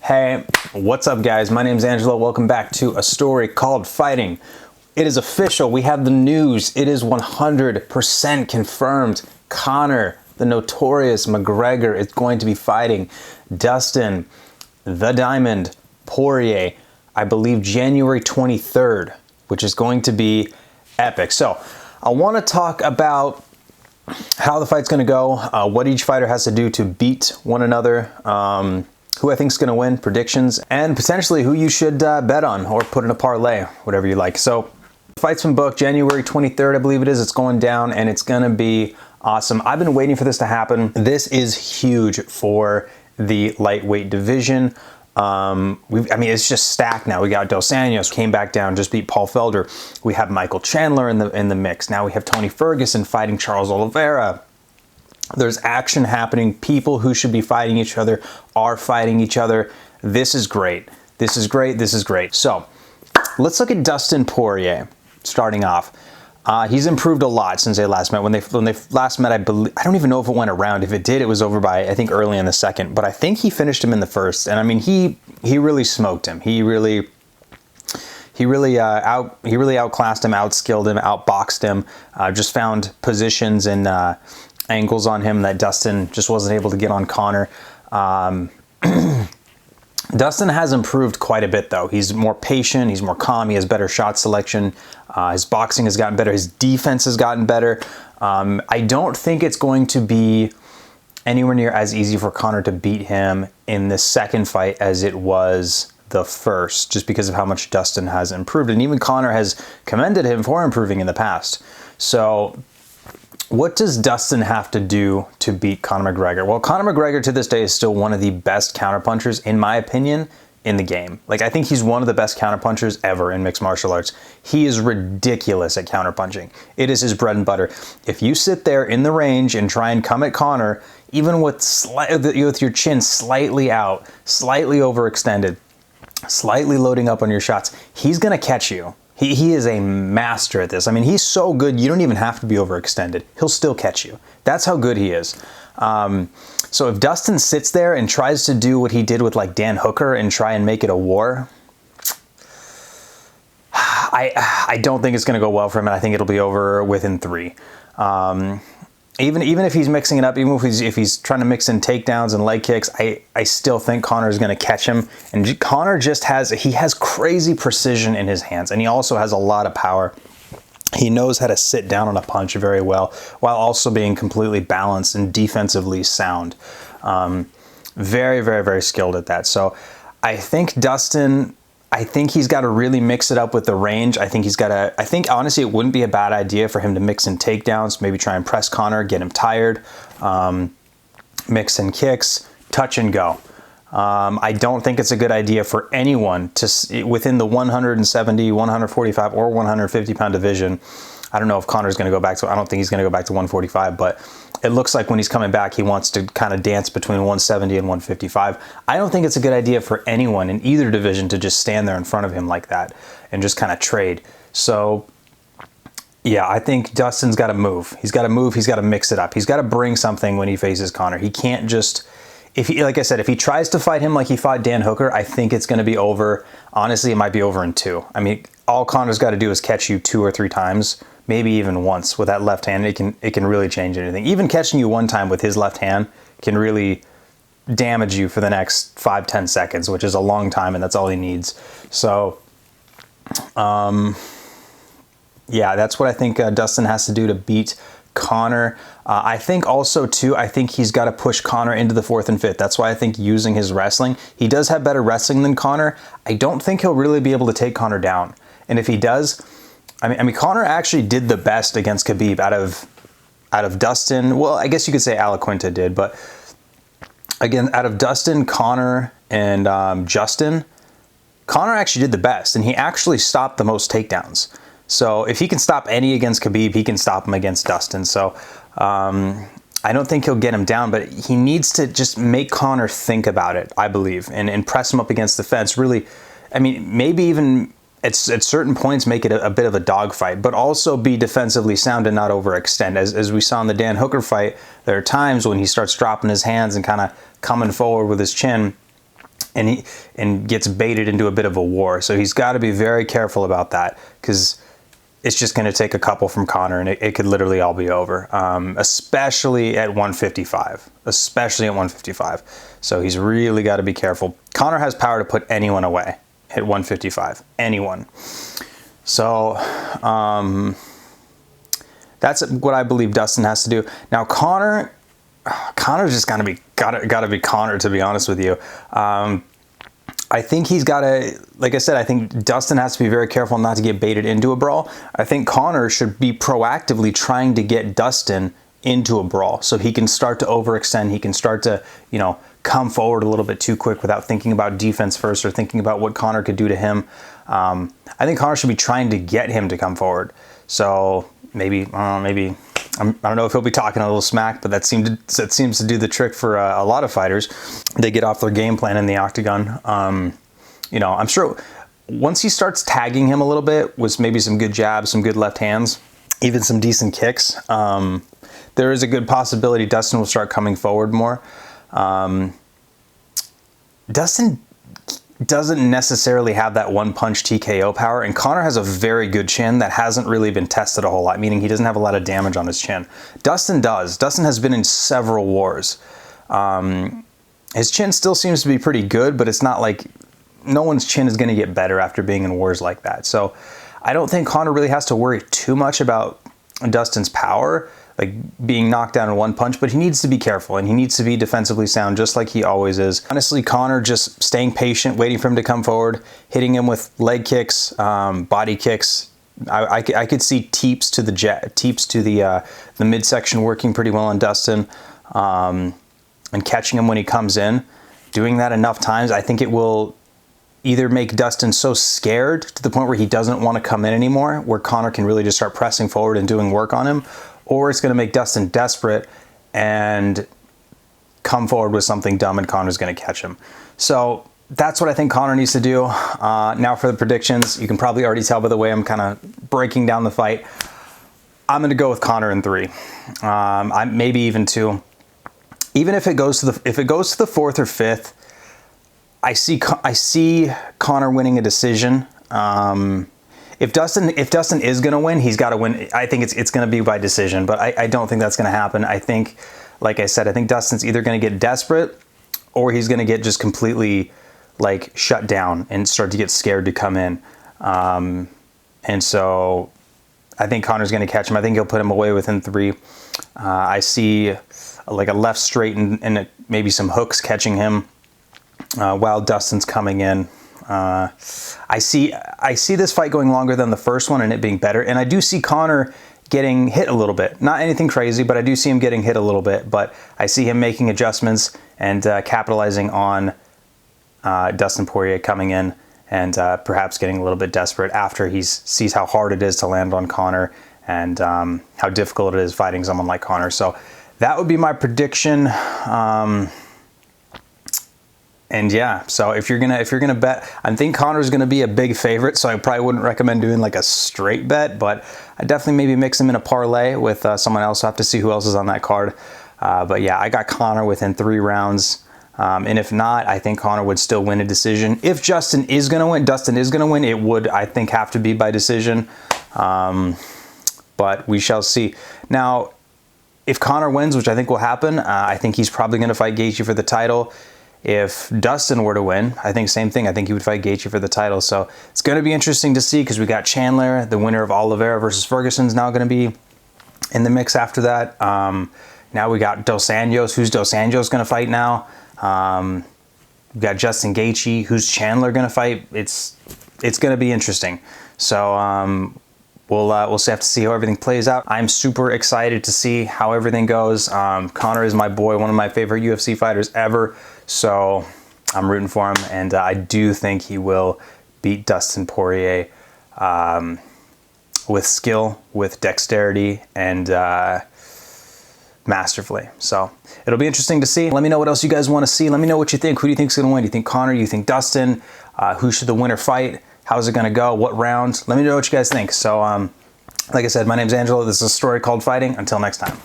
Hey, what's up guys? My name's Angelo. Welcome back to A Story Called Fighting. It is official. We have the news. It is 100% confirmed. Conor, the notorious McGregor, is going to be fighting Dustin, the Diamond, Poirier, I believe January 23rd, which is going to be epic. So I want to talk about how the fight's going to go, what each fighter has to do to beat one another, who I think is going to win, predictions, and potentially who you should bet on or put in a parlay, whatever you like. So the fight's been booked January 23rd, I believe it is. It's going down and it's going to be awesome. I've been waiting for this to happen. This is huge for the lightweight division. It's just stacked now. We got Dos Anjos, came back down, just beat Paul Felder. We have Michael Chandler in the mix. Now we have Tony Ferguson fighting Charles Oliveira. There's action happening. People who should be fighting each other are fighting each other. This is great. This is great. This is great. So let's look at Dustin Poirier starting off. He's improved a lot since they last met. When they last met, I don't even know if it went around. If it did, it was over by, I think, early in the second. But I think he finished him in the first. And I mean, he really smoked him. He really outclassed him, outskilled him, outboxed him. Just found positions and angles on him that Dustin just wasn't able to get on Conor. Dustin has improved quite a bit though. He's more patient, he's more calm, he has better shot selection, his boxing has gotten better, his defense has gotten better. I don't think it's going to be anywhere near as easy for Conor to beat him in the second fight as it was the first, just because of how much Dustin has improved. And even Conor has commended him for improving in the past. So what does Dustin have to do to beat Conor McGregor? Well, Conor McGregor to this day is still one of the best counterpunchers, in my opinion, in the game. Like, I think he's one of the best counterpunchers ever in mixed martial arts. He is ridiculous at counterpunching. It is his bread and butter. If you sit there in the range and try and come at Conor, even with your chin slightly out, slightly overextended, slightly loading up on your shots, he's going to catch you. He is a master at this. I mean, he's so good, you don't even have to be overextended. He'll still catch you. That's how good he is. So if Dustin sits there and tries to do what he did with like Dan Hooker and try and make it a war, I don't think it's going to go well for him, and I think it'll be over within 3. Even if he's mixing it up, even if he's trying to mix in takedowns and leg kicks, I still think Conor is going to catch him. And Conor just has crazy precision in his hands, and he also has a lot of power. He knows how to sit down on a punch very well, while also being completely balanced and defensively sound. Very, very, very skilled at that. So I think Dustin, he's got to really mix it up with the range. I think honestly it wouldn't be a bad idea for him to mix in takedowns, maybe try and press Conor, get him tired, mix in kicks, touch and go. I don't think it's a good idea for anyone to, within the 170, 145, or 150 pound division. I don't know if Conor's going to go back to, I don't think he's going to go back to 145, but it looks like when he's coming back, he wants to kind of dance between 170 and 155. I don't think it's a good idea for anyone in either division to just stand there in front of him like that and just kind of trade. So yeah, I think Dustin's got to move. He's got to move. He's got to mix it up. He's got to bring something when he faces Conor. He can't just, like I said, if he tries to fight him like he fought Dan Hooker, I think it's going to be over. Honestly, it might be over in 2. I mean, all Conor's got to do is catch you 2 or 3 times, maybe even once with that left hand. It can really change anything. Even catching you one time with his left hand can really damage you for the next 5-10 seconds, which is a long time, and that's all he needs. So, yeah, that's what I think Dustin has to do to beat Conor. I think also too, I think he's got to push Conor into the 4th and 5th. That's why I think using his wrestling, he does have better wrestling than Conor. I don't think he'll really be able to take Conor down. And if he does, I mean, Conor actually did the best against Khabib out of Dustin. Well, I guess you could say Alaquinta did, but again, out of Dustin, Conor, and Justin, Conor actually did the best, and he actually stopped the most takedowns. So if he can stop any against Khabib, he can stop him against Dustin. So I don't think he'll get him down, but he needs to just make Conor think about it, I believe, and press him up against the fence. Really, I mean, maybe even at certain points make it a bit of a dogfight, but also be defensively sound and not overextend. As we saw in the Dan Hooker fight, there are times when he starts dropping his hands and kind of coming forward with his chin, and gets baited into a bit of a war. So he's got to be very careful about that, because it's just going to take a couple from Conor, and it could literally all be over, especially at 155. Especially at 155. So he's really got to be careful. Conor has power to put anyone away at 155. Anyone. So that's what I believe Dustin has to do. Now Conor's just gotta be Conor, to be honest with you. I think he's got to, like I said, I think Dustin has to be very careful not to get baited into a brawl. I think Conor should be proactively trying to get Dustin into a brawl so he can start to overextend. He can start to, you know, come forward a little bit too quick without thinking about defense first or thinking about what Conor could do to him. I think Conor should be trying to get him to come forward. So maybe I don't know if he'll be talking a little smack, but that seems to do the trick for a lot of fighters. They get off their game plan in the octagon. You know, I'm sure once he starts tagging him a little bit with maybe some good jabs, some good left hands, even some decent kicks, there is a good possibility Dustin will start coming forward more. Dustin doesn't necessarily have that one punch TKO power, and Conor has a very good chin that hasn't really been tested a whole lot, meaning he doesn't have a lot of damage on his chin. Dustin does. Dustin has been in several wars. His chin still seems to be pretty good, but it's not like no one's chin is going to get better after being in wars like that. So I don't think Conor really has to worry too much about Dustin's power, like being knocked down in one punch, but he needs to be careful and he needs to be defensively sound just like he always is. Honestly, Conor just staying patient, waiting for him to come forward, hitting him with leg kicks, body kicks. I could see teeps to the midsection working pretty well on Dustin, and catching him when he comes in. Doing that enough times, I think it will either make Dustin so scared to the point where he doesn't want to come in anymore, where Conor can really just start pressing forward and doing work on him, or it's going to make Dustin desperate and come forward with something dumb and Conor's going to catch him. So that's what I think Conor needs to do. Now for the predictions, you can probably already tell by the way I'm kind of breaking down the fight. I'm going to go with Conor in 3. Maybe even 2. Even if it goes to the 4th or 5th, I see Conor winning a decision. If Dustin is going to win, he's got to win. I think it's going to be by decision, but I don't think that's going to happen. I think, like I said, I think Dustin's either going to get desperate or he's going to get just completely like shut down and start to get scared to come in. And so I think Conor's going to catch him. I think he'll put him away within 3. I see like a left straight and maybe some hooks catching him while Dustin's coming in. I see this fight going longer than the first one and it being better. And I do see Conor getting hit a little bit. Not anything crazy, but I do see him getting hit a little bit. But I see him making adjustments and capitalizing on Dustin Poirier coming in and perhaps getting a little bit desperate after he sees how hard it is to land on Conor and how difficult it is fighting someone like Conor. So that would be my prediction. And yeah, so if you're gonna bet, I think Conor's gonna be a big favorite, so I probably wouldn't recommend doing like a straight bet, but I definitely maybe mix him in a parlay with someone else. I'll have to see who else is on that card. But yeah, I got Conor within 3 rounds. And if not, I think Conor would still win a decision. If Dustin is gonna win, it would, I think, have to be by decision. But we shall see. Now, if Conor wins, which I think will happen, I think he's probably gonna fight Gaethje for the title. If Dustin were to win, I think same thing. I think he would fight Gaethje for the title. So it's going to be interesting to see because we got Chandler, the winner of Oliveira versus Ferguson, is now going to be in the mix after that. Now we got Dos Anjos. Who's Dos Anjos going to fight now? We got Justin Gaethje. Who's Chandler going to fight? It's going to be interesting. So we'll have to see how everything plays out. I'm super excited to see how everything goes. Conor is my boy, one of my favorite UFC fighters ever. So I'm rooting for him, and I do think he will beat Dustin Poirier with skill, with dexterity, and masterfully. So it'll be interesting to see. Let me know what else you guys want to see. Let me know what you think. Who do you think is going to win? Do you think Conor? Do you think Dustin? Who should the winner fight? How's it going to go? What round? Let me know what you guys think. So like I said, my name's Angelo. This is A Story Called Fighting. Until next time.